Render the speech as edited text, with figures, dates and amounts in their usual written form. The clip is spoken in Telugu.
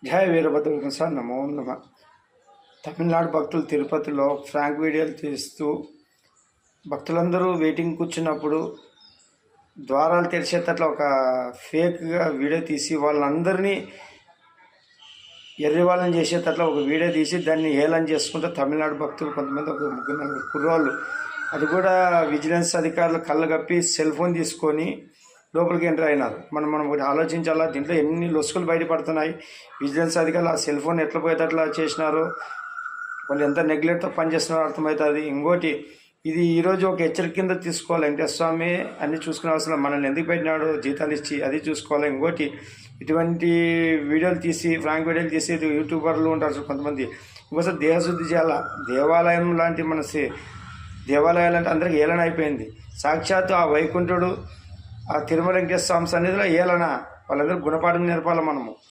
జయ వీరభద్ర సార్ నమో నమ. తమిళనాడు భక్తులు తిరుపతిలో ఫ్రాంక్ వీడియోలు తీస్తూ భక్తులందరూ వెయిటింగ్ కూర్చున్నప్పుడు ద్వారాలు తెరిచేటట్లు ఒక ఫేక్గా వీడియో తీసి వాళ్ళందరినీ ఎర్రి వాళ్ళని చేసేటట్లు ఒక వీడియో తీసి దాన్ని హేళన చేసుకుంటూ తమిళనాడు భక్తులు కొంతమంది ఒక ముగ్గురు నలుగురు కుర్రోళ్ళు, అది కూడా విజిలెన్స్ అధికారులు కళ్ళు కప్పి సెల్ ఫోన్ తీసుకొని లోపలికి ఎంటర్ అయినారు. మనం ఆలోచించాలా, దీంట్లో ఎన్ని లొసుకులు బయటపడుతున్నాయి. విజిలెన్స్ అధికారులు ఆ సెల్ ఫోన్ ఎట్లా పోయేటట్లా చేసినారో, వాళ్ళు ఎంత నెగ్లెక్ట్తో పనిచేస్తున్నారో అర్థమవుతుంది. ఇంకోటి, ఇది ఈరోజు ఒక హెచ్చరిక కింద తీసుకోవాలి. వెంకటేశ్వర స్వామి అన్నీ చూసుకునే అవసరం, మనల్ని ఎందుకు పెట్టినాడు జీతాలు ఇచ్చి అది చూసుకోవాలి. ఇంకోటి, ఇటువంటి వీడియోలు తీసి ఫ్రాంక్ వీడియోలు తీసి యూట్యూబర్లు ఉంటారు కొంతమంది, ఇంకోసారి దేహశుద్ధి చేయాలా. దేవాలయం లాంటి దేవాలయాలు అంటే అందరికీ ఏలన అయిపోయింది. సాక్షాత్తు ఆ వైకుంఠుడు, ఆ తిరుమల వెంకటేశ్వర స్వామి సన్నిధిలో ఏలన, వాళ్ళందరూ గుణపాఠం నేర్పాలి మనము.